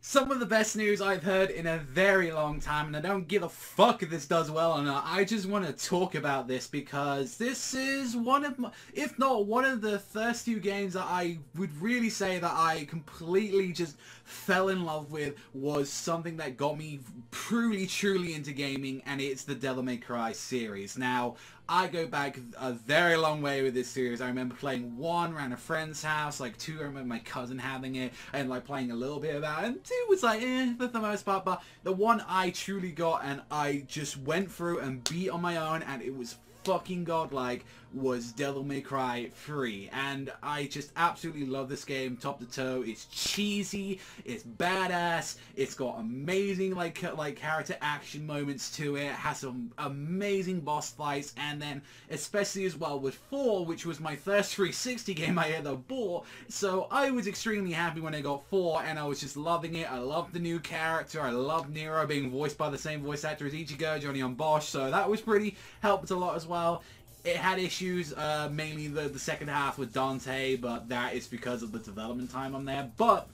Some of the best news I've heard in a very long time, and I don't give a fuck if this does well or not. I just want to talk about this because this is one of my, if not one of the first few games that I would really say that I completely just fell in love with, was something that got me truly into gaming, and it's the Devil May Cry series. Now, I go back a very long way with this series. I remember playing 1 around a friend's house, like 2 I remember my cousin having it, and like playing a little bit about it, and 2 was like, for the most part, but the one I truly got and I just went through and beat on my own, and it was fucking godlike, was Devil May Cry 3, and I just absolutely love this game top to toe. It's cheesy, it's badass, it's got amazing like character action moments to it, has some amazing boss fights, and then especially as well with 4, which was my first 360 game I ever bought, so I was extremely happy when I got 4, and I was just loving it. I loved the new character, I loved Nero being voiced by the same voice actor as Ichigo, Johnny on Bosch, so that was pretty, helped a lot as well. It had issues, mainly the second half with Dante, but that is because of the development time on there. But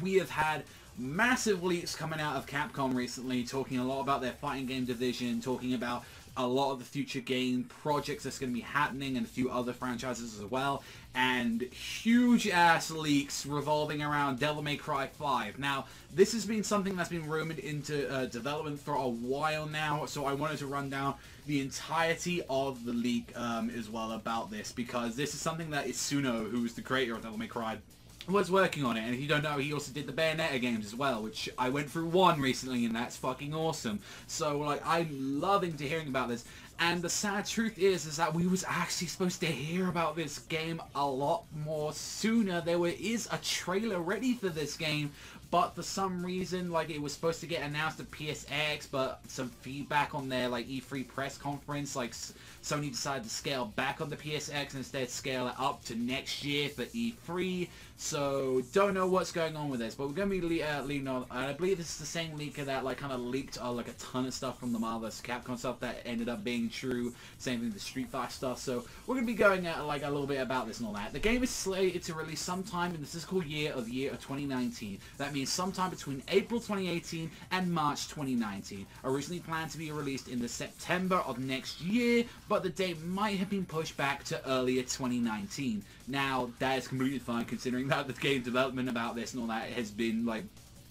we have had massive leaks coming out of Capcom recently, talking a lot about their fighting game division, talking about a lot of the future game projects that's going to be happening, and a few other franchises as well, and huge ass leaks revolving around Devil May Cry 5. Now, this has been something that's been rumored into development for a while now, so I wanted to run down the entirety of the leak as well about this, because this is something that Itsuno, who's the creator of Devil May Cry, was working on it. And if you don't know, he also did the Bayonetta games as well, which I went through 1 recently, and that's fucking awesome. So like, I'm loving to hearing about this. And the sad truth is that we was actually supposed to hear about this game a lot more sooner. There is a trailer ready for this game, but for some reason, like, it was supposed to get announced at PSX, but some feedback on their like E3 press conference, like Sony decided to scale back on the PSX and instead scale it up to next year for E3. So don't know what's going on with this, but we're going to be leaning on. I believe this is the same leaker that like kind of leaked like a ton of stuff from the Marvel vs. Capcom stuff that ended up being true. Same thing with the Street Fighter stuff. So we're going to be going at like a little bit about this and all that. The game is slated to release sometime in the fiscal year of 2019. That means sometime between April 2018 and March 2019. Originally planned to be released in the September of next year, but the date might have been pushed back to earlier 2019. Now, that is completely fine considering that the game development about this and all that has been like,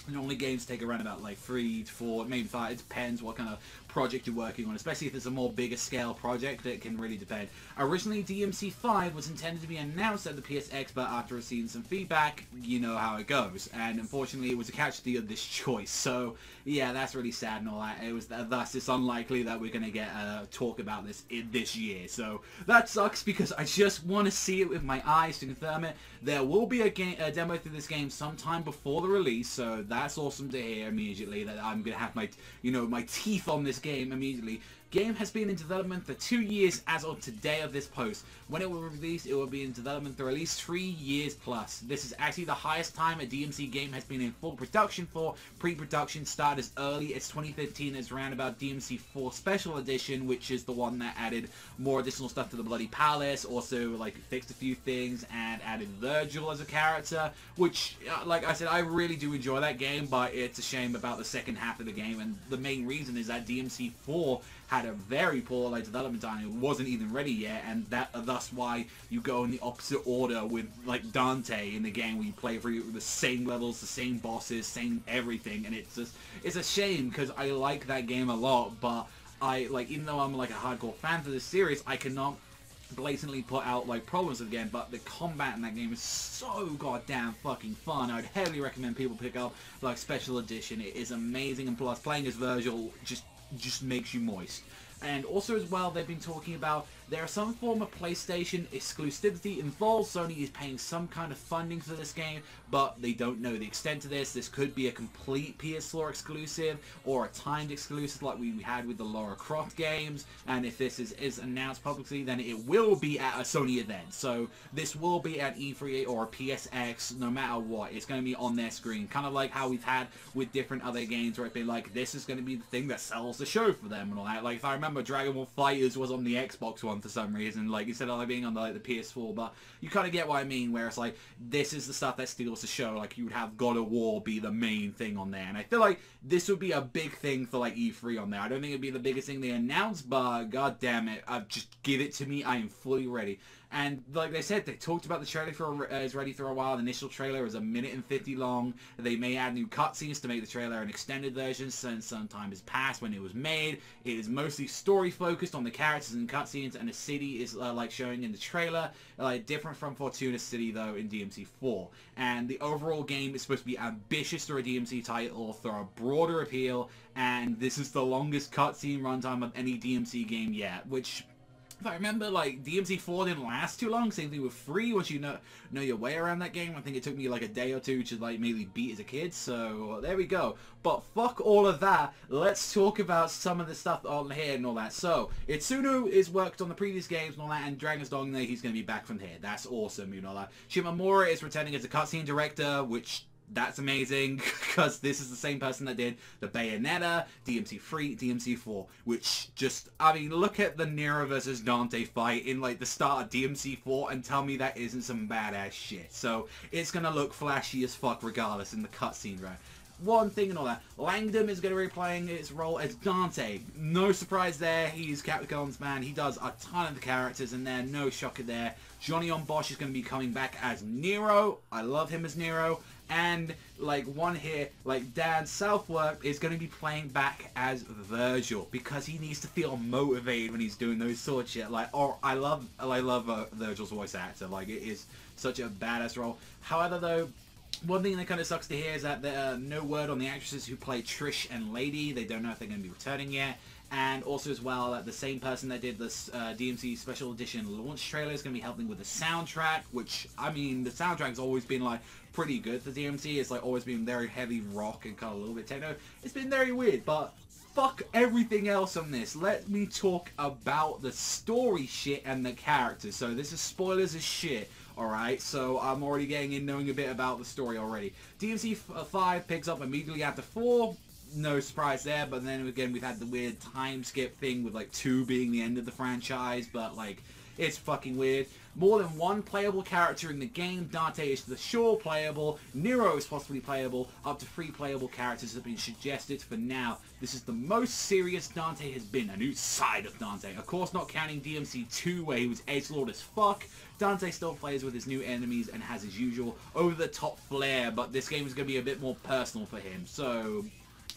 normally games take around about like 3 to 4, maybe 5, it depends what kind of project you're working on, especially if it's a more bigger scale project. It can really depend. Originally, DMC5 was intended to be announced at the PSX, but after receiving some feedback, you know how it goes, and unfortunately it was a casualty of this choice. So yeah, that's really sad and all that. It was thus it's unlikely that we're gonna get talk about this in this year, so that sucks because I just want to see it with my eyes to confirm it. There will be a demo through this game sometime before the release, so that's awesome to hear immediately, that I'm gonna have my, you know, my teeth on this game immediately. Game has been in development for 2 years as of today of this post. When it will release, it will be in development for at least 3 years plus. This is actually the highest time a DMC game has been in full production for. Pre-production started as early as 2015 as around about DMC 4 Special Edition, which is the one that added more additional stuff to the Bloody Palace, also like fixed a few things and added Virgil as a character, which like I said, I really do enjoy that game, but it's a shame about the second half of the game, and the main reason is that DMC 4 had a very poor like development time. It wasn't even ready yet, and thus why you go in the opposite order with like Dante in the game, where you play through the same levels, the same bosses, same everything, and it's a shame because I like that game a lot, but I like, even though I'm like a hardcore fan for this series, I cannot blatantly put out like problems with the game, but the combat in that game is so goddamn fucking fun. I'd heavily recommend people pick up like Special Edition. It is amazing, and plus playing as Virgil just makes you moist. And also as well, they've been talking about there are some form of PlayStation exclusivity involved. Sony is paying some kind of funding for this game, but they don't know the extent of this. This could be a complete PS4 exclusive or a timed exclusive like we had with the Lara Croft games. And if this is announced publicly, then it will be at a Sony event. So this will be at E3 or a PSX, no matter what. It's going to be on their screen. Kind of like how we've had with different other games where it's been like, this is going to be the thing that sells the show for them and all that. Like if I remember, Dragon Ball FighterZ was on the Xbox One one for some reason, like instead of like being on the, like the PS4, but you kind of get what I mean, where it's like, this is the stuff that steals the show. Like you would have God of War be the main thing on there, and I feel like this would be a big thing for like E3 on there. I don't think it'd be the biggest thing they announced, but god damn it, just give it to me. I am fully ready. And like they said, they talked about the trailer for is ready for a while. The initial trailer is 1:50 long. They may add new cutscenes to make the trailer an extended version since some time has passed when it was made. It is mostly story focused on the characters and cutscenes, and the city is like showing in the trailer, like different from Fortuna City though in DMC4. And the overall game is supposed to be ambitious for a DMC title, for a broader appeal, and this is the longest cutscene runtime of any DMC game yet, which, if I remember, like, DMC4 didn't last too long. Same thing with 3, once you know your way around that game. I think it took me like a day or two to like mainly beat as a kid, so there we go. But fuck all of that, let's talk about some of the stuff on here and all that. So, Itsuno is worked on the previous games and all that, and Dragon's Dogma, he's going to be back from here. That's awesome, you know that. Shimamura is returning as a cutscene director, which... that's amazing, because this is the same person that did the Bayonetta, DMC3, DMC4, which just, I mean, look at the Nero versus Dante fight in, like, the start of DMC4 and tell me that isn't some badass shit. So, it's gonna look flashy as fuck regardless in the cutscene, right? One thing and all that. Langdon is going to be playing its role as Dante. No surprise there. He's Capcom's man. He does a ton of the characters in there. No shocker there. Johnny on Bosch is going to be coming back as Nero. I love him as Nero. And, like, one here, like, Dan Southwark is going to be playing back as Virgil, because he needs to feel motivated when he's doing those sort of shit. Like, oh, I love Virgil's voice actor. Like, it is such a badass role. However, though, one thing that kind of sucks to hear is that there are no word on the actresses who play Trish and Lady. They don't know if they're going to be returning yet. And also as well, that the same person that did this DMC Special Edition launch trailer is going to be helping with the soundtrack, which, I mean, the soundtrack's always been, like, pretty good for DMC. It's, like, always been very heavy rock and kind of a little bit techno. It's been very weird, but fuck everything else on this. Let me talk about the story shit and the characters. So this is spoilers as shit. Alright, so I'm already getting in knowing a bit about the story already. DMC 5 picks up immediately after 4. No surprise there, but then again we've had the weird time skip thing with like 2 being the end of the franchise, but like, it's fucking weird. More than one playable character in the game. Dante is the sure playable. Nero is possibly playable. Up to 3 playable characters have been suggested for now. This is the most serious Dante has been. A new side of Dante. Of course, not counting DMC 2 where he was edgelord as fuck. Dante still plays with his new enemies and has his usual over-the-top flair, but this game is going to be a bit more personal for him. So,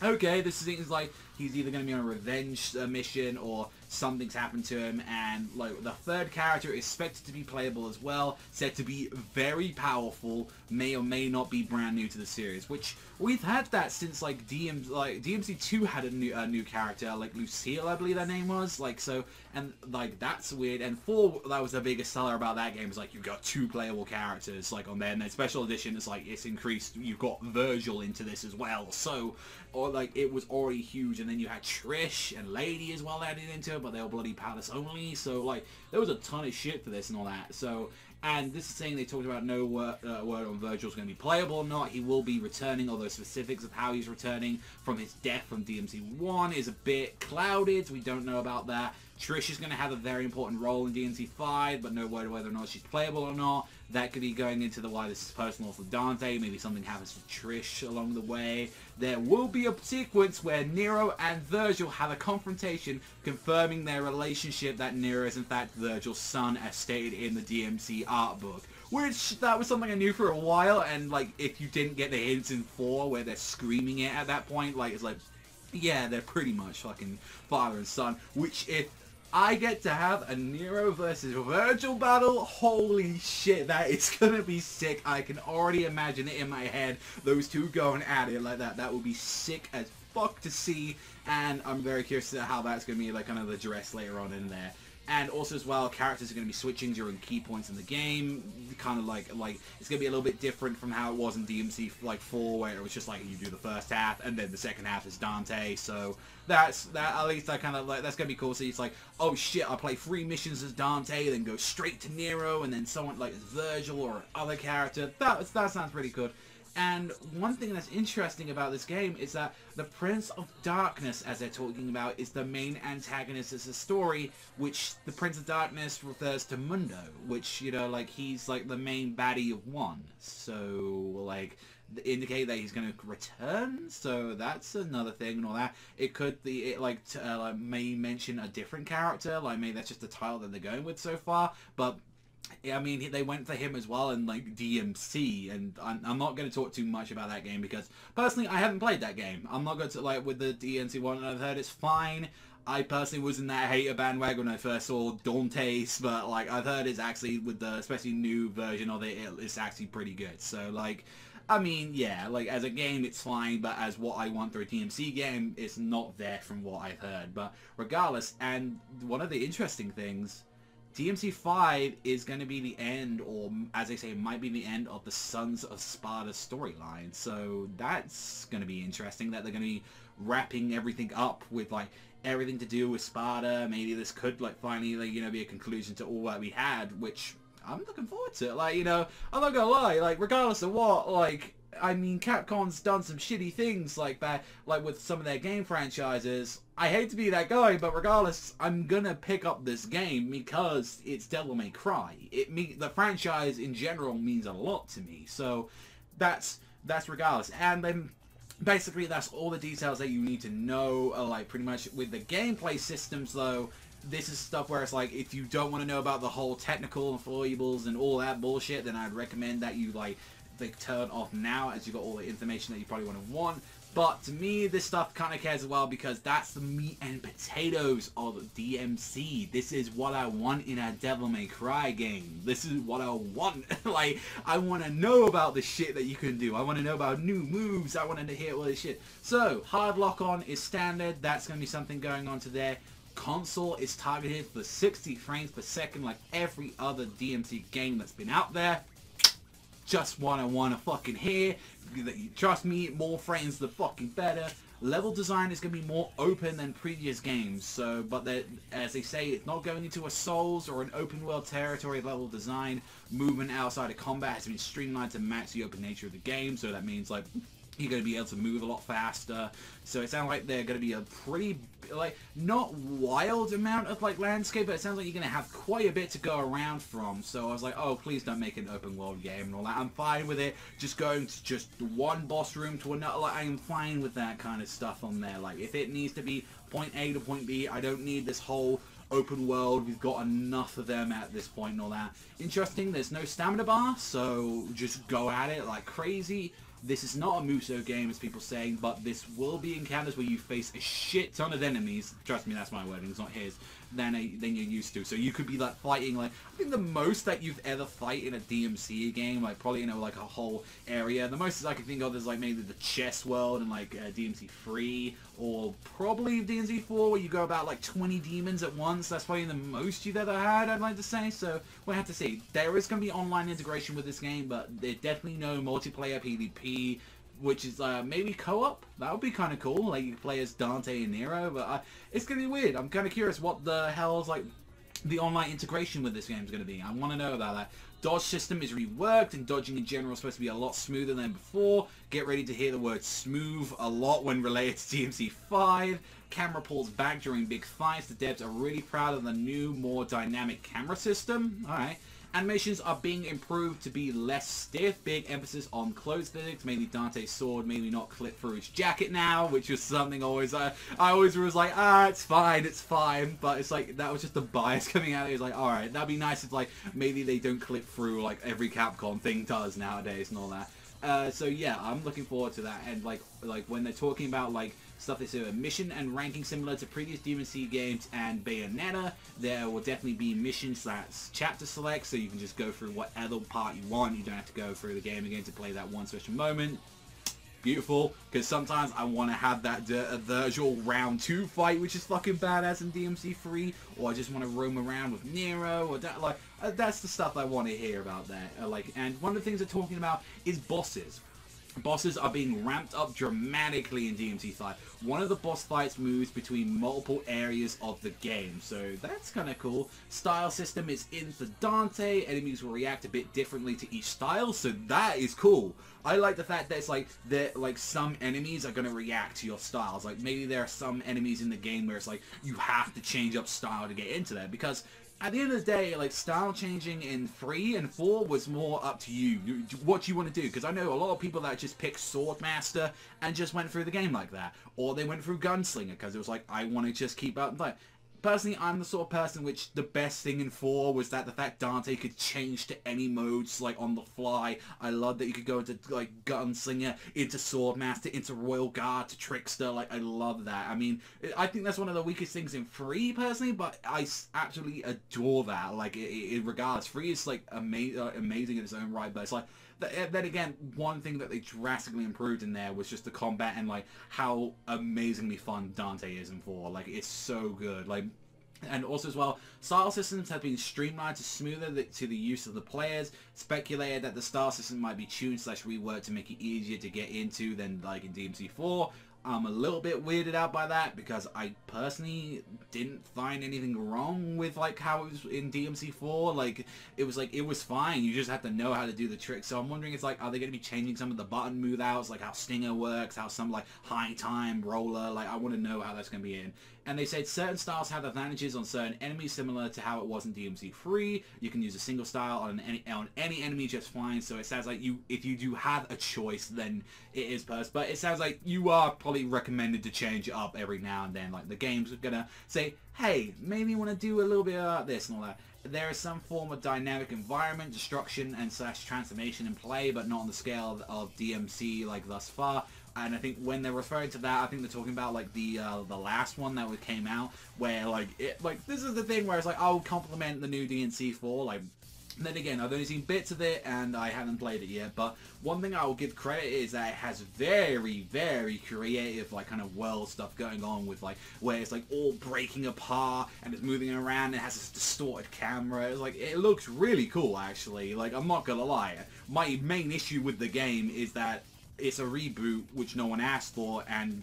okay, this seems like he's either going to be on a revenge mission or something's happened to him, and like the third character is expected to be playable as well, said to be very powerful, may or may not be brand new to the series, which we've had that since like DMC2 had a new character, like Lucille, I believe that name was, like, so, and like that's weird. And 4, that was the biggest seller about that game, is like you've got 2 playable characters like on there, and then special edition is like it's increased, you've got Virgil into this as well, so, or like it was already huge. And then you had Trish and Lady as well added into it, but they were bloody palace only, so like there was a ton of shit for this and all that. So, and this is saying they talked about no word on Virgil's going to be playable or not. He will be returning, although specifics of how he's returning from his death from DMC1 is a bit clouded, so we don't know about that. Trish is going to have a very important role in DMC5, but no word whether or not she's playable or not. That could be going into the why this is personal for Dante. Maybe something happens to Trish along the way. There will be a sequence where Nero and Virgil have a confrontation, confirming their relationship, that Nero is in fact Virgil's son, as stated in the DMC art book. Which, that was something I knew for a while, and like, if you didn't get the hints in 4 where they're screaming it at that point, like, it's like, yeah, they're pretty much fucking father and son. Which, if I get to have a Nero versus Virgil battle, holy shit, that is gonna be sick. I can already imagine it in my head, those two going at it like that. That would be sick as fuck to see, and I'm very curious to how that's gonna be like kind of addressed later on in there. And also as well, characters are going to be switching during key points in the game, kind of like it's going to be a little bit different from how it was in DMC like 4, where it was just like you do the first half and then the second half is Dante. So that at least I kind of like, that's going to be cool. So it's like, oh shit, I play 3 missions as Dante, then go straight to Nero, and then someone like Virgil or other character. That sounds pretty good. And one thing that's interesting about this game is that the Prince of Darkness, as they're talking about, is the main antagonist of the story, which the Prince of Darkness refers to Mundo, which, you know, like, he's, like, the main baddie of one. So, like, indicate that he's going to return, so that's another thing and all that. It could be, may mention a different character, like, maybe that's just the title that they're going with so far, but I mean, they went for him as well in, like, DMC, and I'm not going to talk too much about that game because, personally, I haven't played that game. I'm not going to, like, with the DMC one, and I've heard it's fine. I personally was in that hater bandwagon when I first saw Dante's, but, like, I've heard it's actually, with the, especially new version of it, it's actually pretty good. So, like, I mean, yeah, like, as a game, it's fine, but as what I want for a DMC game, it's not there from what I've heard. But regardless, and one of the interesting things, DMC 5 is going to be the end, or as they say, might be the end of the Sons of Sparta storyline. So that's going to be interesting, that they're going to be wrapping everything up with, like, everything to do with Sparta. Maybe this could, like, finally, like, you know, be a conclusion to all that we had, which I'm looking forward to. Like, you know, I'm not gonna lie, like, regardless of what, like, I mean, Capcom's done some shitty things like that, like with some of their game franchises. I hate to be that guy, but regardless, I'm gonna pick up this game because it's Devil May Cry. The franchise in general means a lot to me, so that's regardless. And then basically that's all the details that you need to know. Like, pretty much with the gameplay systems, though, this is stuff where it's like, if you don't want to know about the whole technical foibles and all that bullshit, then I'd recommend that you, like turn off now, as you got all the information that you probably want. But to me, this stuff kind of cares as well, because that's the meat and potatoes of DMC. This is what I want in a Devil May Cry game. This is what I want. Like, I want to know about the shit that you can do. I want to know about new moves. I wanted to hear all this shit. So, hard lock-on is standard. That's going to be something going on to there. Console is targeted for 60 frames per second, like every other DMC game that's been out there. Just what I want to fucking hear. Trust me, more frames the fucking better. Level design is going to be more open than previous games, so, but as they say, it's not going into a Souls or an open world territory level design. Movement outside of combat has been streamlined to match the open nature of the game, so that means, like, you're going to be able to move a lot faster. So it sounds like they're going to be a pretty, like, not wild amount of, like, landscape, but it sounds like you're going to have quite a bit to go around from. So I was like, oh, please don't make an open world game and all that. I'm fine with it. Just going to just one boss room to another, like, I'm fine with that kind of stuff on there. Like, if it needs to be point A to point B, I don't need this whole open world. We've got enough of them at this point and all that. Interesting, there's no stamina bar, so just go at it like crazy. This is not a Muso game, as people saying, but this will be encounters where you face a shit ton of enemies. Trust me, that's my wording, it's not his. Than you're used to. So you could be, like, fighting, like, I think the most that you've ever fight in a DMC game, like, probably, you know, like, a whole area. The most I can think of is, like, maybe the chess world and, like, DMC 3, or probably DMC 4, where you go about, like, 20 demons at once. That's probably the most you've ever had, I'd like to say. So we'll have to see. There is going to be online integration with this game, but there's definitely no multiplayer PvP, which is maybe co-op. That would be kind of cool. Like, you play as Dante and Nero, but it's going to be weird. I'm kind of curious what the hell's, like, the online integration with this game is going to be. I want to know about that. Dodge system is reworked, and dodging in general is supposed to be a lot smoother than before. Get ready to hear the word smooth a lot when related to DMC 5. Camera pulls back during big fights. The devs are really proud of the new, more dynamic camera system. Alright. Animations are being improved to be less stiff. Big emphasis on clothes physics. Mainly Dante's sword, maybe not clip through his jacket now, which was something always I always was like, it's fine. But it's like, that was just the bias coming out. It was like, alright, that'd be nice if, like, maybe they don't clip through like every Capcom thing does nowadays and all that. So yeah, I'm looking forward to that. And like when they're talking about, like, stuff they say, mission and ranking similar to previous DMC games and Bayonetta, there will definitely be missions that's chapter select, so you can just go through whatever part you want. You don't have to go through the game again to play that one special moment. Beautiful, because sometimes I want to have that virtual round 2 fight, which is fucking badass in DMC 3, or I just want to roam around with Nero, or that, like, that's the stuff I want to hear about there. And one of the things they're talking about is bosses. bosses are being ramped up dramatically in DMC5. One of the boss fights moves between multiple areas of the game, so that's kind of cool. Style system is in for Dante. Enemies will react a bit differently to each style, so that is cool. I like the fact that it's like some enemies are going to react to your styles. Like maybe there are some enemies in the game where it's like you have to change up style to get into that, because at the end of the day, like, style changing in 3 and 4 was more up to you, what you want to do. Because I know a lot of people that just picked Swordmaster and just went through the game like that. Or they went through Gunslinger because it was like, I want to just keep up and play. Personally, I'm the sort of person which the best thing in 4 was that the fact Dante could change to any modes, like, on the fly. I love that you could go into, like, Gunslinger, into Swordmaster, into Royal Guard, to Trickster. Like, I love that. I mean, I think that's one of the weakest things in 3, personally, but I absolutely adore that. Like, regardless, 3 is, like, amazing in its own right, but it's like, then again, one thing that they drastically improved in there was just the combat and like how amazingly fun Dante is in 4. Like, it's so good. Like, and also as well, style systems have been streamlined to smoother to the use of the players. Speculated that the style system might be tuned / reworked to make it easier to get into than like in DMC4. I'm a little bit weirded out by that because I personally didn't find anything wrong with like how it was in DMC4. Like it was fine. You just have to know how to do the trick. So I'm wondering, it's like, are they going to be changing some of the button move outs, like how Stinger works, how some like high time roller? Like I want to know how that's going to be in. And they said certain styles have advantages on certain enemies, similar to how it was in DMC3. You can use a single style on any enemy just fine. So it sounds like if you do have a choice, then it is first. But it sounds like you are probably recommended to change it up every now and then. Like the game's gonna say, hey, maybe you want to do a little bit of this and all that. There is some form of dynamic environment, destruction and / transformation in play, but not on the scale of DMC like thus far. And I think when they're referring to that, I think they're talking about like the last one that came out, where like this is the thing where it's like, I'll compliment the new DMC4. Like, then again, I've only seen bits of it and I haven't played it yet, but one thing I will give credit is that it has very, very creative like kind of world stuff going on, with like where it's like all breaking apart and it's moving around and it has this distorted camera. It's like, it looks really cool actually. Like, I'm not gonna lie, my main issue with the game is that it's a reboot which no one asked for, and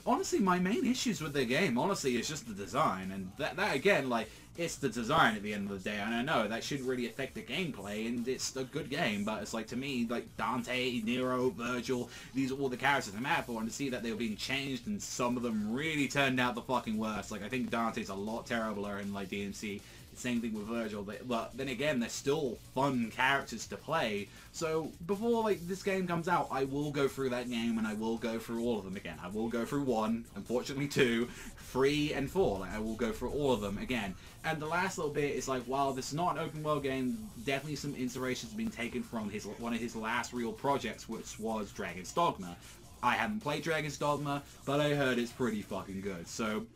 honestly my main issues with the game honestly is just the design, and that again, like, it's the design at the end of the day. And I know that shouldn't really affect the gameplay, and it's a good game, but it's like, to me, like Dante, Nero, Virgil, these are all the characters I'm at for, and to see that they were being changed and some of them really turned out the fucking worst. Like, I think Dante's a lot terribler in like DMC. Same thing with Virgil, but then again, they're still fun characters to play. So before like this game comes out, I will go through that game and I will go through all of them again. I will go through 1, unfortunately 2, 3 and 4. Like, I will go through all of them again. And the last little bit is like, while this is not an open world game, definitely some inspirations have been taken from one of his last real projects, which was Dragon's Dogma. I haven't played Dragon's Dogma, but I heard it's pretty fucking good. So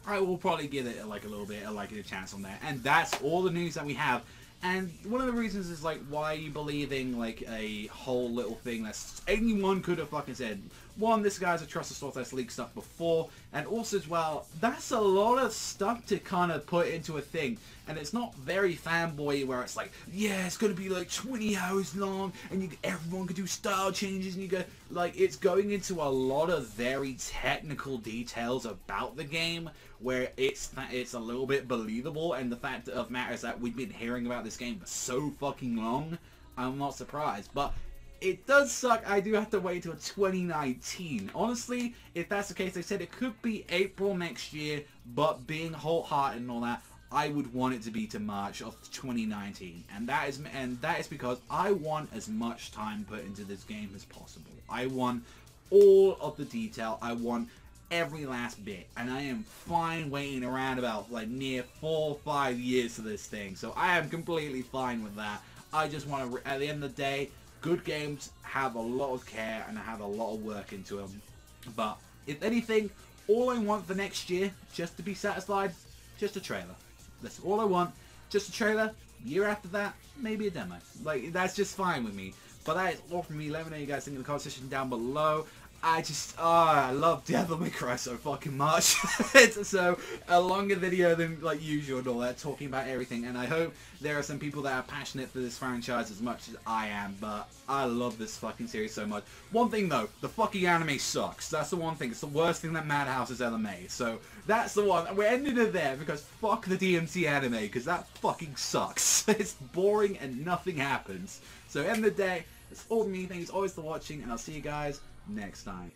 I will probably give it like a little bit of like a chance on that. And that's all the news that we have. And one of the reasons is like, why are you believing like a whole little thing that anyone could have fucking said? One, this guy's a trusted source that's leaked stuff before, and also as well, that's a lot of stuff to kind of put into a thing. And it's not very fanboy where it's like, yeah, it's going to be like 20 hours long, and everyone can do style changes, and you go, like, it's going into a lot of very technical details about the game, where it's a little bit believable. And the fact of matter is that we've been hearing about this game for so fucking long, I'm not surprised. But it does suck. I do have to wait until 2019. Honestly, if that's the case, they said it could be April next year, but being wholehearted and all that, I would want it to be to March of 2019. And that is because I want as much time put into this game as possible. I want all of the detail. I want every last bit, and I am fine waiting around about like near 4 or 5 years for this thing. So I am completely fine with that. I just want to, at the end of the day, good games have a lot of care and have a lot of work into them. But if anything, all I want for next year, just to be satisfied, just a trailer. That's all I want. Just a trailer. Year after that, maybe a demo. Like, that's just fine with me. But that is all from me. Let me know what you guys think in the comment section down below. I love Devil May Cry so fucking much. It's so a longer video than like usual and all that, talking about everything, and I hope there are some people that are passionate for this franchise as much as I am, but I love this fucking series so much. One thing though, the fucking anime sucks. That's the one thing. It's the worst thing that Madhouse has ever made. So that's the one. We're ending it there because fuck the DMC anime, because that fucking sucks. It's boring and nothing happens. So end of the day, that's all me. Thanks always for watching, and I'll see you guys next time.